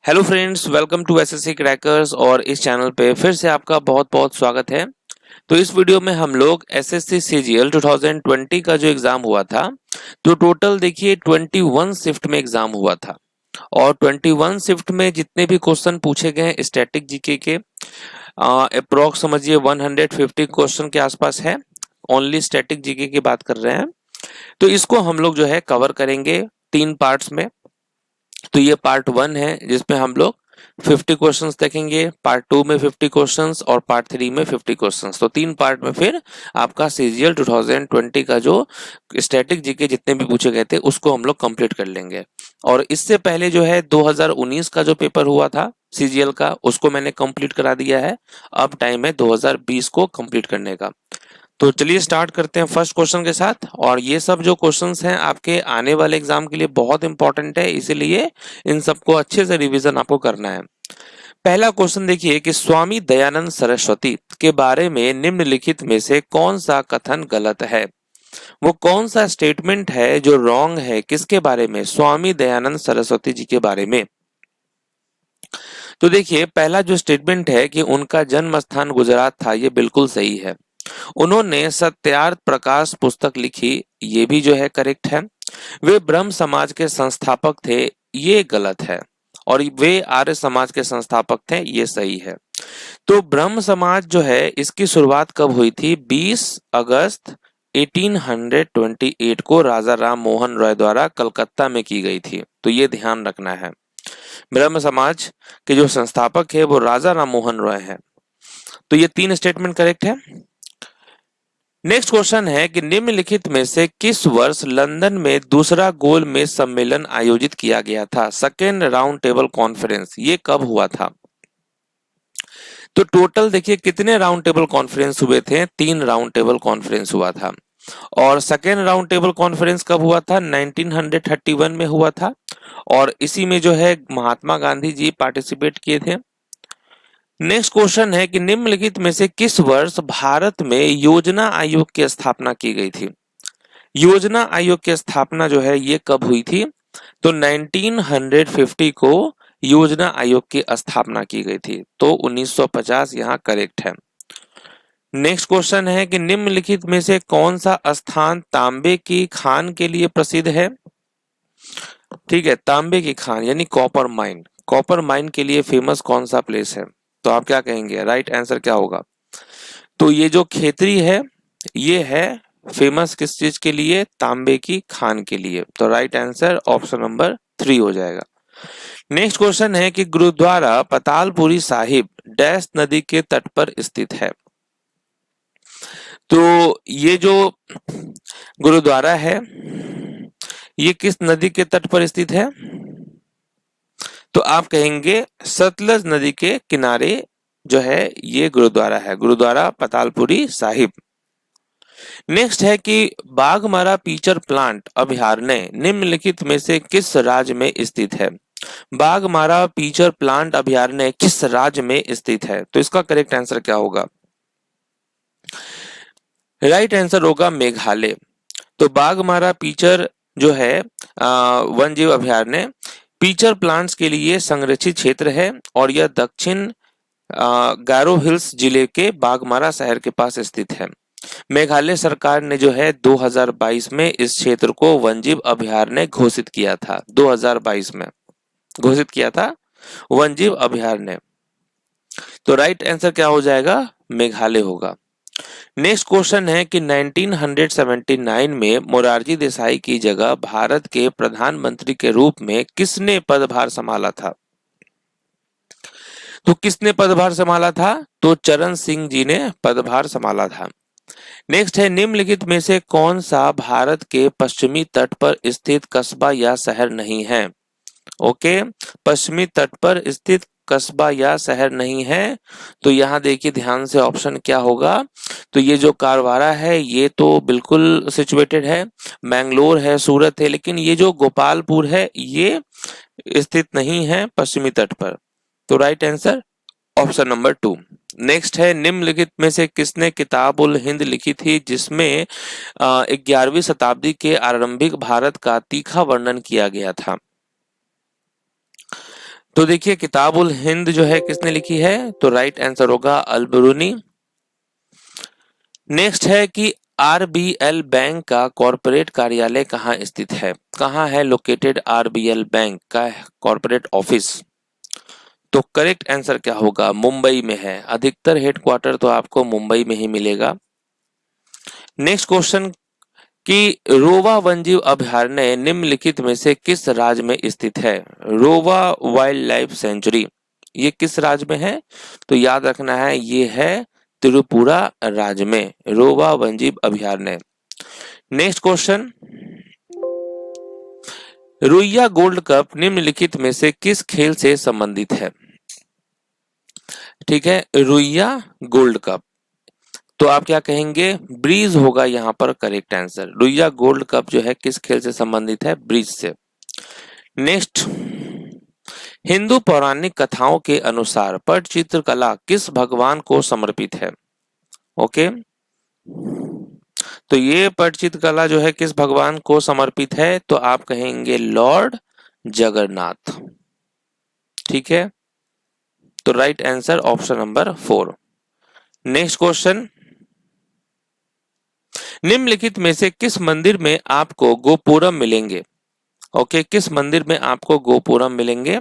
Hello friends, welcome to SSC crackers. और इस channel पे फिर से आपका बहुत बहुत स्वागत है। तो इस वीडियो में हम लोग एसएससी सीजीएल 2020 का जो एग्जाम हुआ था, तो टोटल देखिए 21 शिफ्ट में एग्जाम हुआ था। और 21 शिफ्ट में जितने भी क्वेश्चन पूछे गए स्टैटिक जीके के अप्रोक्स समझिए 150 क्वेश्चन के आसपास है। ओनली स्टैटिक जीके की बात कर रहे हैं। तो इसको हम लोग जो है कवर करेंगे 3 पार्ट्स में। तो ये पार्ट 1 है जिसमें हम लोग 50 क्वेश्चंस देखेंगे, पार्ट 2 में 50 क्वेश्चंस और पार्ट 3 में 50 क्वेश्चंस। तो 3 पार्ट में फिर आपका सीजीएल 2020 का जो स्टैटिक जीके जितने भी पूछे गए थे उसको हम लोग कंप्लीट कर लेंगे। और इससे पहले जो है 2019 का जो पेपर हुआ था सीजीएल का, उसको मैंने कंप्लीट करा दिया है। अब टाइम है 2020 को कंप्लीट करने का। तो चलिए स्टार्ट करते हैं फर्स्ट क्वेश्चन के साथ। और ये सब जो क्वेश्चंस हैं आपके आने वाले एग्जाम के लिए बहुत इंपॉर्टेंट है, इसीलिए इन सबको अच्छे से रिवीजन आपको करना है। पहला क्वेश्चन देखिए कि स्वामी दयानंद सरस्वती के बारे में निम्नलिखित में से कौन सा कथन गलत है। वो कौन सा स्टेटमेंट है जो रॉन्ग है, किसके बारे में? स्वामी दयानंद सरस्वती जी के बारे में। तो देखिए पहला जो स्टेटमेंट है कि उनका जन्म स्थान गुजरात था, ये बिल्कुल सही है। उन्होंने सत्यार्थ प्रकाश पुस्तक लिखी, ये भी जो है करेक्ट है। वे ब्रह्म समाज के संस्थापक थे, ये गलत है। और वे आर्य समाज के संस्थापक थे, ये सही है। तो ब्रह्म समाज जो है इसकी शुरुआत कब हुई थी? 20 अगस्त 1828 को राजा राम मोहन रॉय द्वारा कलकत्ता में की गई थी। तो ये ध्यान रखना है। ब्रह्म समाज के जो संस्थापक है वो राजा राम मोहन रॉय है। तो ये 3 स्टेटमेंट करेक्ट है। नेक्स्ट क्वेश्चन है कि निम्नलिखित में से किस वर्ष लंदन में दूसरा गोलमेज सम्मेलन आयोजित किया गया था? सेकेंड राउंड टेबल कॉन्फ्रेंस, ये कब हुआ था? तो टोटल देखिए कितने राउंड टेबल कॉन्फ्रेंस हुए थे? 3 राउंड टेबल कॉन्फ्रेंस हुआ था। और सेकेंड राउंड टेबल कॉन्फ्रेंस कब हुआ था? 1931 में हुआ था। और इसी में जो है महात्मा गांधी जी पार्टिसिपेट किए थे। नेक्स्ट क्वेश्चन है कि निम्नलिखित में से किस वर्ष भारत में योजना आयोग की स्थापना की गई थी? योजना आयोग की स्थापना जो है ये कब हुई थी? तो 1950 को योजना आयोग की स्थापना की गई थी। तो 1950 यहाँ करेक्ट है। नेक्स्ट क्वेश्चन है कि निम्नलिखित में से कौन सा स्थान तांबे की खान के लिए प्रसिद्ध है? ठीक है, तांबे की खान यानी कॉपर माइन। कॉपर माइन के लिए फेमस कौन सा प्लेस है? तो आप क्या कहेंगे, राइट आंसर क्या होगा? तो ये जो खेतरी है ये है फेमस किस चीज के लिए? तांबे की खान के लिए। तो राइट आंसर ऑप्शन नंबर 3 हो जाएगा। नेक्स्ट क्वेश्चन है कि गुरुद्वारा पतालपुरी साहिब डैश नदी के तट पर स्थित है। तो ये जो गुरुद्वारा है ये किस नदी के तट पर स्थित है? तो आप कहेंगे सतलज नदी के किनारे जो है ये गुरुद्वारा है, गुरुद्वारा पतालपुरी साहिब। नेक्स्ट है कि बाघमारा पीचर प्लांट अभयारण्य निम्नलिखित में से किस राज्य में स्थित है? बाघमारा पीचर प्लांट अभयारण्य किस राज्य में स्थित है? तो इसका करेक्ट आंसर क्या होगा? राइट आंसर होगा मेघालय। तो बाघमारा पीचर जो है वन जीव अभयारण्य पीचर प्लांट्स के लिए संरक्षित क्षेत्र है। और यह दक्षिण गारो हिल्स जिले के बाघमारा शहर के पास स्थित है। मेघालय सरकार ने जो है 2022 में इस क्षेत्र को वन्यजीव अभयारण्य घोषित किया था। 2022 में घोषित किया था वन्यजीव अभयारण्य। तो राइट आंसर क्या हो जाएगा? मेघालय होगा। नेक्स्ट क्वेश्चन है कि 1979 में मोरारजी देसाई की जगह भारत के प्रधानमंत्री के रूप में किसने पदभार संभाला था? तो किसने पदभार संभाला था? तो चरण सिंह जी ने पदभार संभाला था। नेक्स्ट है निम्नलिखित में से कौन सा भारत के पश्चिमी तट पर स्थित कस्बा या शहर नहीं है? ओके, पश्चिमी तट पर स्थित कस्बा या शहर नहीं है। तो यहाँ देखिए ध्यान से ऑप्शन क्या होगा। तो ये जो कारवारा है ये तो बिल्कुल सिचुएटेड है, मैंगलोर है, सूरत है, लेकिन ये जो गोपालपुर है ये स्थित नहीं है पश्चिमी तट पर। तो right answer option number 2। Next है निम्नलिखित में से किसने किताब उल हिंद लिखी थी जिसमें 11वीं शताब्दी के आरंभिक भारत का तीखा वर्णन किया गया था? तो देखिए किताबुल हिंद जो है किसने लिखी है, तो राइट आंसर होगा अल बिरूनी। नेक्स्ट है कि आरबीएल बैंक का कॉर्पोरेट कार्यालय कहाँ स्थित है, कहाँ है लोकेटेड आरबीएल बैंक का कॉर्पोरेट ऑफिस। तो करेक्ट आंसर क्या होगा, मुंबई में है। अधिकतर हेडक्वार्टर तो आपको मुंबई में ही मिलेगा। नेक्स्ट क्वेश्चन कि रोवा वन्यजीव अभयारण्य निम्नलिखित में से किस राज्य में स्थित है। रोवा वाइल्ड लाइफ सेंचुरी ये किस राज्य में है, तो याद रखना है ये है त्रिपुरा राज्य में रोवा वन्यजीव अभयारण्य। Next question, Ruia gold cup निम्नलिखित में से किस खेल से संबंधित है। ठीक है, रुइया गोल्ड कप, तो आप क्या कहेंगे, ब्रीज होगा यहाँ पर correct answer. Ruia gold cup जो है किस खेल से संबंधित है, ब्रीज से। नेक्स्ट, हिंदू पौराणिक कथाओं के अनुसार पटचित्र कला किस भगवान को समर्पित है। ओके, तो ये पटचित्र कला जो है किस भगवान को समर्पित है, तो आप कहेंगे लॉर्ड जगन्नाथ। ठीक है, तो right answer option number 4। Next question, निम्नलिखित में से किस मंदिर में आपको गोपुरम मिलेंगे। ओके, किस मंदिर में आपको गोपुरम मिलेंगे,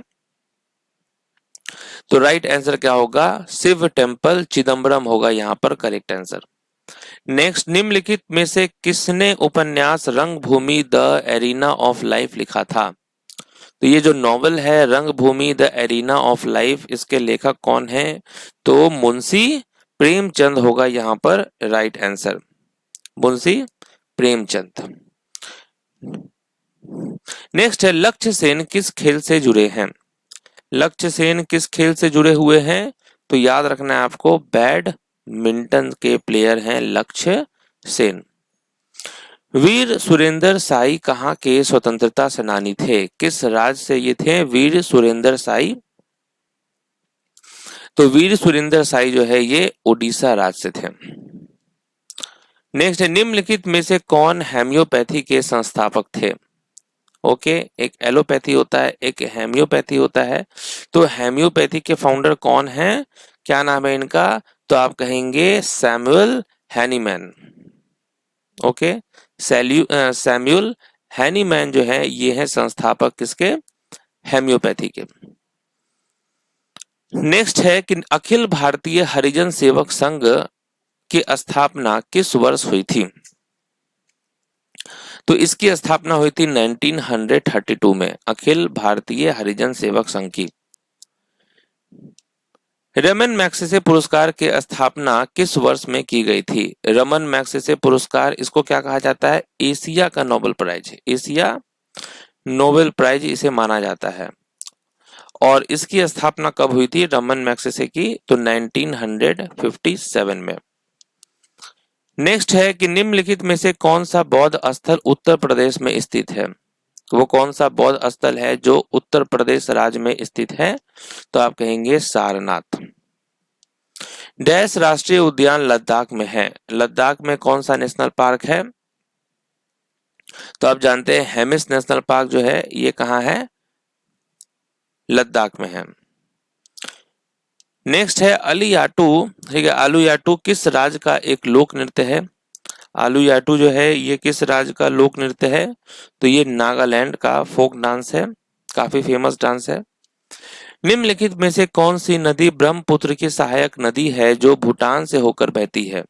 तो राइट आंसर क्या होगा, शिव टेम्पल चिदम्बरम होगा यहाँ पर करेक्ट आंसर। नेक्स्ट, निम्नलिखित में से किसने उपन्यास रंगभूमि द एरिना ऑफ लाइफ लिखा था। तो ये जो नॉवेल है रंगभूमि द एरिना ऑफ लाइफ, इसके लेखक कौन है, तो मुंशी प्रेमचंद होगा यहाँ पर right answer, Munshi Premchand. Next है, लक्ष्य सेन किस खेल से जुड़े हैं। लक्ष्य सेन किस खेल से जुड़े हुए हैं, तो याद रखना है आपको बैडमिंटन के प्लेयर हैं लक्ष्य सेन। वीर सुरेंद्र साई कहाँ के स्वतंत्रता सेनानी थे, किस राज्य से ये थे वीर सुरेंद्र साई, तो वीर सुरेंद्र साई जो है ये ओडिशा राज्य से थे। नेक्स्ट है, निम्नलिखित में से कौन हेम्योपैथी के संस्थापक थे। ओके, एक एलोपैथी होता है एक हेम्योपैथी होता है, तो हेम्योपैथी के फाउंडर कौन है, क्या नाम है इनका, तो आप कहेंगे Samuel Hahnemann. Okay, Samuel Hahnemann जो है ये है संस्थापक किसके, हेम्योपैथी के। नेक्स्ट है कि अखिल भारतीय हरिजन सेवक संघ की स्थापना किस वर्ष हुई थी, तो इसकी स्थापना हुई थी 1932 में, अखिल भारतीय हरिजन सेवक संघ की। रमन मैग्सेसे पुरस्कार की स्थापना किस वर्ष में की गई थी। रमन मैग्सेसे पुरस्कार इसको क्या कहा जाता है, एशिया का Nobel prize, Asia Nobel prize इसे माना जाता है। और इसकी स्थापना कब हुई थी रमन मैग्सेसे की, तो 1957 में। नेक्स्ट है कि निम्नलिखित में से कौन सा बौद्ध स्थल उत्तर प्रदेश में स्थित है, वो कौन सा बौद्ध स्थल है जो उत्तर प्रदेश राज्य में स्थित है, तो आप कहेंगे सारनाथ। डैश राष्ट्रीय उद्यान लद्दाख में है, लद्दाख में कौन सा नेशनल पार्क है, तो आप जानते हैं हेमिस नेशनल पार्क जो है ये कहाँ है, लद्दाख में है। नेक्स्ट है अलियाटू, ठीक है, आलूयाटू किस राज्य का एक लोक नृत्य है। आलूयाटू जो है ये किस राज्य का लोक नृत्य है, तो ये नागालैंड का फोक डांस है, काफी फेमस डांस है। निम्नलिखित में से कौन सी नदी ब्रह्मपुत्र की सहायक नदी है जो भूटान से होकर बहती है।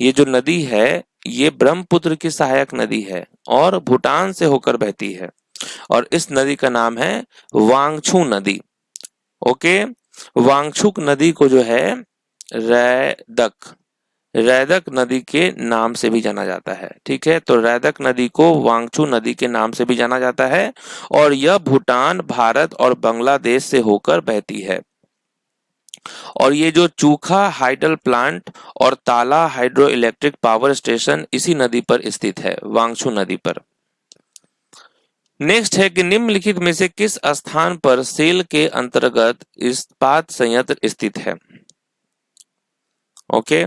ये जो नदी है ये ब्रह्मपुत्र की सहायक नदी है और भूटान से होकर बहती है, और इस नदी का नाम है वांगछू नदी। ओके, वांगछुक नदी को जो है रैदक नदी के नाम से भी जाना जाता है। ठीक है, तो रैदक नदी को वांगछू नदी के नाम से भी जाना जाता है, और यह भूटान, भारत और बांग्लादेश से होकर बहती है। और ये जो चूखा हाइडल प्लांट और ताला हाइड्रो इलेक्ट्रिक पावर स्टेशन इसी नदी पर स्थित है, वांगछू नदी पर। नेक्स्ट है कि निम्नलिखित में से किस स्थान पर सेल के अंतर्गत इस्पात संयंत्र स्थित है। ओके,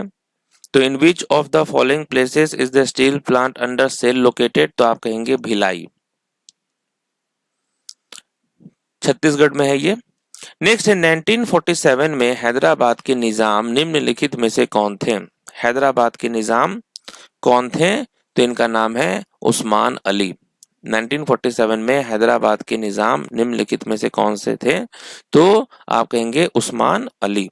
तो in which of the following places is the steel plant under SAIL located, तो आप कहेंगे भिलाई, छत्तीसगढ़ में है ये। नेक्स्ट है 1947 में हैदराबाद के निजाम निम्नलिखित में से कौन थे? हैदराबाद के निजाम कौन थे? तो इनका नाम है उस्मान अली। 1947 में हैदराबाद के निजाम निम्नलिखित में से कौन से थे? तो आप कहेंगे उस्मान अली।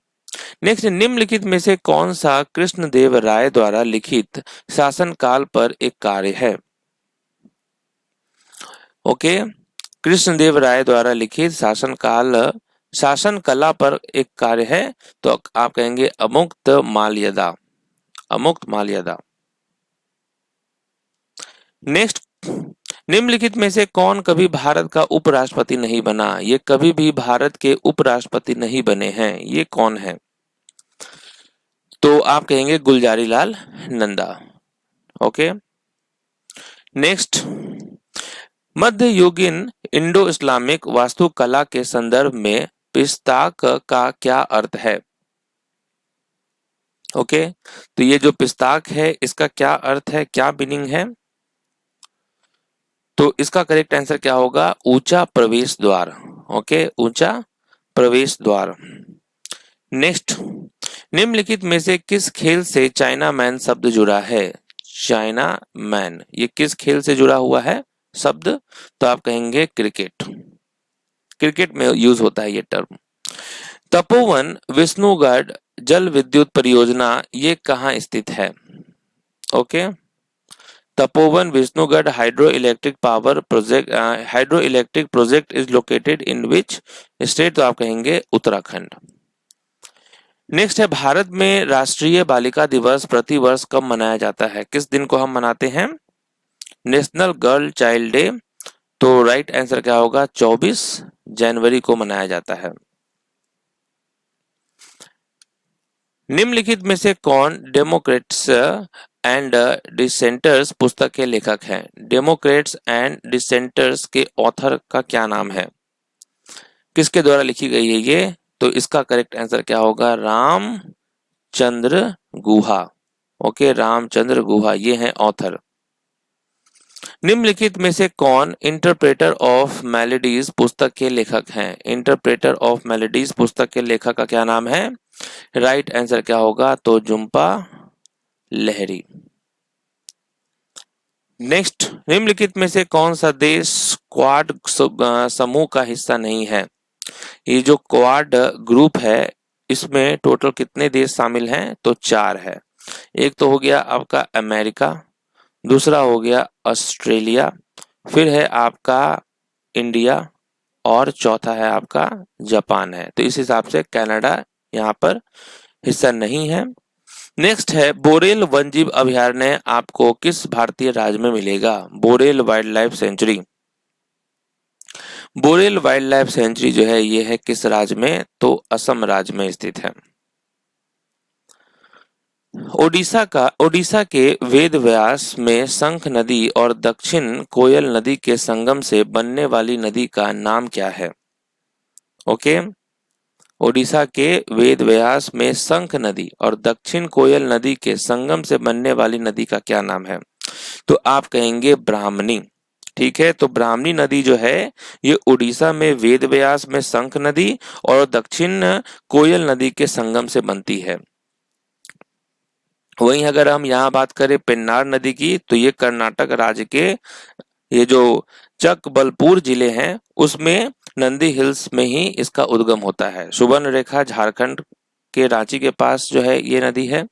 नेक्स्ट, निम्नलिखित में से कौन सा कृष्णदेव राय द्वारा लिखित शासनकाल पर एक कार्य है? ओके, कृष्णदेव राय द्वारा लिखित शासन कला पर एक कार्य है, तो आप कहेंगे अमुक्त माल्यदा। अमुक्त माल्यदा। नेक्स्ट, निम्नलिखित में से कौन कभी भारत का उपराष्ट्रपति नहीं बना? ये कभी भी भारत के उपराष्ट्रपति नहीं बने हैं, ये कौन है? तो आप कहेंगे गुलजारी लाल नंदा। ओके। नेक्स्ट, मध्ययुगीन इंडो इस्लामिक वास्तुकला के संदर्भ में पिस्ताक का क्या अर्थ है? ओके, तो ये जो पिस्ताक है इसका क्या अर्थ है, क्या मीनिंग है? तो इसका करेक्ट आंसर क्या होगा? ऊंचा प्रवेश द्वार। ओके, ऊंचा प्रवेश द्वार। नेक्स्ट, निम्नलिखित में से किस खेल से चाइना मैन शब्द जुड़ा है? चाइना मैन, ये किस खेल से जुड़ा हुआ है शब्द? तो आप कहेंगे क्रिकेट। क्रिकेट में यूज होता है ये टर्म। तपोवन विष्णुगढ़ जल विद्युत परियोजना ये कहाँ स्थित है? Okay, Tapovan Vishnugarh hydro electric project is located in which state? तो आप कहेंगे उत्तराखंड। नेक्स्ट है, भारत में राष्ट्रीय बालिका दिवस प्रतिवर्ष कब मनाया जाता है? किस दिन को हम मनाते हैं? National girl child day. तो राइट आंसर क्या होगा? 24 जनवरी को मनाया जाता है। निम्नलिखित में से कौन डेमोक्रेट्स एंड डिसेंटर्स पुस्तक के लेखक हैं? डेमोक्रेट्स एंड डिसेंटर्स के ऑथर का क्या नाम है? किसके द्वारा लिखी गई है ये? तो इसका करेक्ट आंसर क्या होगा? रामचंद्र गुहा। ओके, रामचंद्र गुहा ये हैं ऑथर। निम्नलिखित में से कौन इंटरप्रेटर ऑफ मेलोडीज पुस्तक के लेखक हैं? इंटरप्रेटर ऑफ मेलोडीज पुस्तक के लेखक का क्या नाम है? राइट आंसर क्या होगा? तो झुम्पा लहरी। नेक्स्ट, निम्नलिखित में से कौन सा देश क्वाड समूह का हिस्सा नहीं है? ये जो क्वाड ग्रुप है इसमें टोटल कितने देश शामिल हैं? तो 4 है। एक तो हो गया आपका अमेरिका, दूसरा हो गया ऑस्ट्रेलिया, फिर है आपका इंडिया और चौथा है आपका जापान है। तो इस हिसाब से कनाडा यहाँ पर हिस्सा नहीं है। नेक्स्ट है, बोरेल वन्यजीव अभयारण्य आपको किस भारतीय राज्य में मिलेगा? Barail wildlife sanctuary. Barail wildlife sanctuary जो है ये है किस राज्य में? तो असम राज्य में स्थित है। ओडिशा के वेदव्यास में शंख नदी और दक्षिण कोयल नदी के संगम से बनने वाली नदी का नाम क्या है? ओके, ओडिशा के वेदव्यास में शंख नदी और दक्षिण कोयल नदी के संगम से बनने वाली नदी का क्या नाम है? तो आप कहेंगे ब्राह्मणी। ठीक है, तो ब्राह्मणी नदी जो है ये उड़ीसा में वेदव्यास में शंख नदी और दक्षिण कोयल नदी के संगम से बनती है। वहीं अगर हम यहाँ बात करें पेन्नार नदी की, तो ये कर्नाटक राज्य के ये जो चकबलपुर जिले हैं उसमें नंदी हिल्स में ही इसका उद्गम होता है। सुवर्ण रेखा झारखंड के रांची के पास जो है ये नदी है।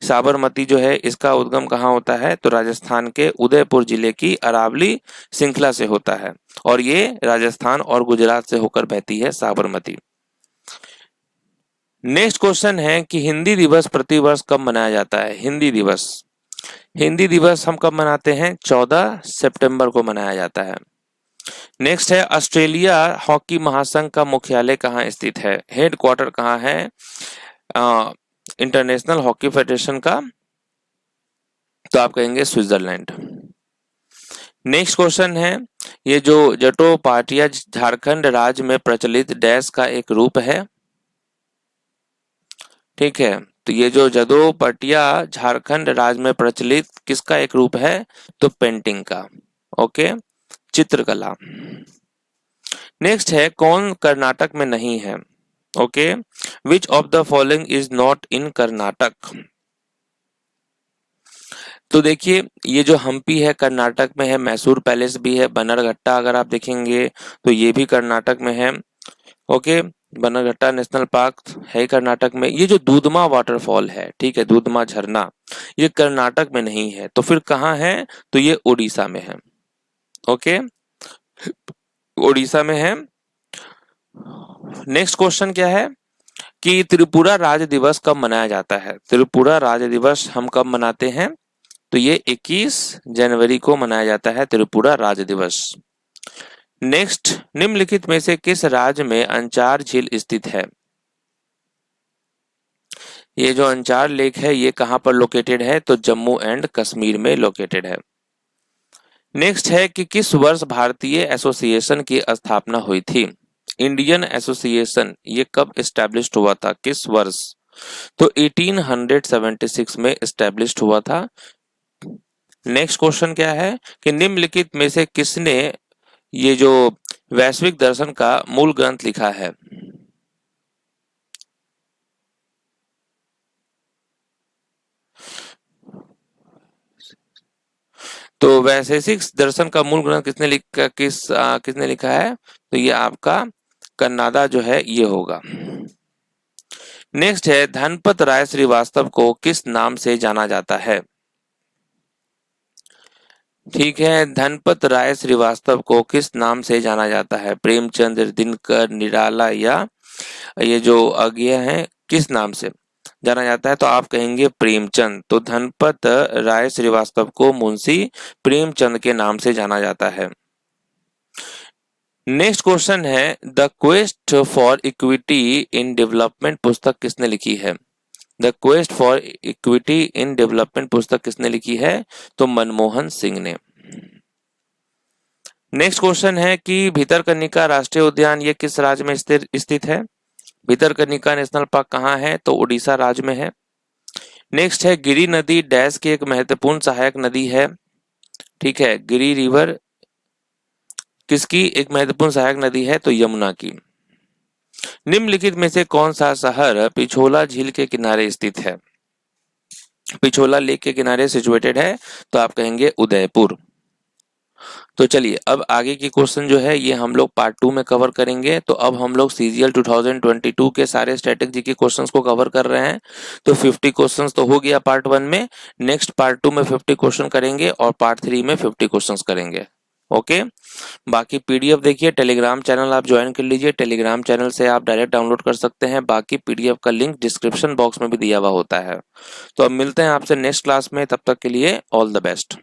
साबरमती जो है इसका उद्गम कहाँ होता है? तो राजस्थान के उदयपुर जिले की अरावली श्रृंखला से होता है और ये राजस्थान और गुजरात से होकर बहती है साबरमती। नेक्स्ट क्वेश्चन है कि हिंदी दिवस प्रतिवर्ष कब मनाया जाता है? हिंदी दिवस हम कब मनाते हैं? 14 सितंबर को मनाया जाता है। नेक्स्ट है, ऑस्ट्रेलिया हॉकी महासंघ का मुख्यालय कहाँ स्थित है? हेडक्वार्टर कहाँ है इंटरनेशनल हॉकी फेडरेशन का? तो आप कहेंगे स्विट्जरलैंड। नेक्स्ट क्वेश्चन है, ये जो जटोपाटिया झारखंड राज्य में प्रचलित डैश का एक रूप है। ठीक है, तो ये जो जदोपटिया झारखंड राज्य में प्रचलित किसका एक रूप है? तो पेंटिंग का। ओके, चित्रकला। नेक्स्ट है कौन कर्नाटक में नहीं है। Okay, which of the following is not in Karnataka. तो देखिए ये जो हम्पी है कर्नाटक में है, मैसूर पैलेस भी है, बन्नरघट्टा अगर आप देखेंगे तो ये भी कर्नाटक में है। ओके, बन्नरघट्टा नेशनल पार्क है कर्नाटक में। ये जो दूधमा वाटरफॉल है, ठीक है, दूधमा झरना, ये कर्नाटक में नहीं है, तो फिर कहाँ है, तो ये उड़ीसा में है। ओके, उड़ीसा में है। नेक्स्ट क्वेश्चन क्या है कि त्रिपुरा राज्य दिवस कब मनाया जाता है। त्रिपुरा राज्य दिवस हम कब मनाते हैं, तो ये 21 जनवरी को मनाया जाता है त्रिपुरा राज्य दिवस। नेक्स्ट, निम्नलिखित में से किस राज्य में अंचार झील स्थित है। ये जो अंचार लेक है ये कहां पर लोकेटेड है, तो जम्मू एंड कश्मीर में लोकेटेड है। नेक्स्ट है कि किस वर्ष भारतीय एसोसिएशन की स्थापना हुई थी। इंडियन एसोसिएशन ये कब एस्टैब्लिश्ड हुआ था, किस वर्ष, तो 1876 में एस्टैब्लिश्ड हुआ था। नेक्स्ट क्वेश्चन क्या है कि निम्नलिखित में से किसने ये जो वैश्विक दर्शन का मूल ग्रंथ लिखा है। तो वैशेषिक दर्शन का मूल ग्रंथ किसने लिखा है, तो ये आपका कन्नादा जो है ये होगा। नेक्स्ट है धनपत राय श्रीवास्तव को किस नाम से जाना जाता है। ठीक है, धनपत राय श्रीवास्तव को किस नाम से जाना जाता है, प्रेमचंद्र, दिनकर, निराला या ये जो आगे है किस नाम से जाना जाता है, तो आप कहेंगे प्रेमचंद। तो धनपत राय श्रीवास्तव को मुंशी प्रेमचंद के नाम से जाना जाता है। नेक्स्ट क्वेश्चन है the quest for equity in development पुस्तक किसने लिखी है। The quest for equity in development पुस्तक किसने लिखी है, तो मनमोहन सिंह ने। नेक्स्ट क्वेश्चन है कि भितरकनिका राष्ट्रीय उद्यान ये किस राज्य में स्थित है। भितरकनिका नेशनल पार्क कहाँ है, तो उड़ीसा राज्य में है। नेक्स्ट है गिरि नदी डैश की एक महत्वपूर्ण सहायक नदी है। ठीक है, गिरि रिवर किसकी एक महत्वपूर्ण सहायक नदी है, तो यमुना की। निम्नलिखित में से कौन सा शहर पिछोला झील के किनारे स्थित है। पिछोला लेक के किनारे सिचुएटेड है, तो आप कहेंगे उदयपुर। तो चलिए अब आगे की क्वेश्चन जो है ये हम लोग पार्ट 2 में कवर करेंगे। तो अब हम लोग सीजीएल 2022 के सारे स्टैटिक जीके क्वेश्चंस को कवर कर रहे हैं। तो 50 क्वेश्चंस तो हो गया पार्ट 1 में, नेक्स्ट पार्ट 2 में 50 क्वेश्चन करेंगे और पार्ट 3 में 50 क्वेश्चंस करेंगे। ओके, बाकी पीडीएफ देखिए टेलीग्राम चैनल आप ज्वाइन कर लीजिए, टेलीग्राम चैनल से आप डायरेक्ट डाउनलोड कर सकते हैं। बाकी पीडीएफ का लिंक डिस्क्रिप्शन बॉक्स में भी दिया हुआ होता है। तो अब मिलते हैं आपसे नेक्स्ट क्लास में, तब तक के लिए ऑल द बेस्ट।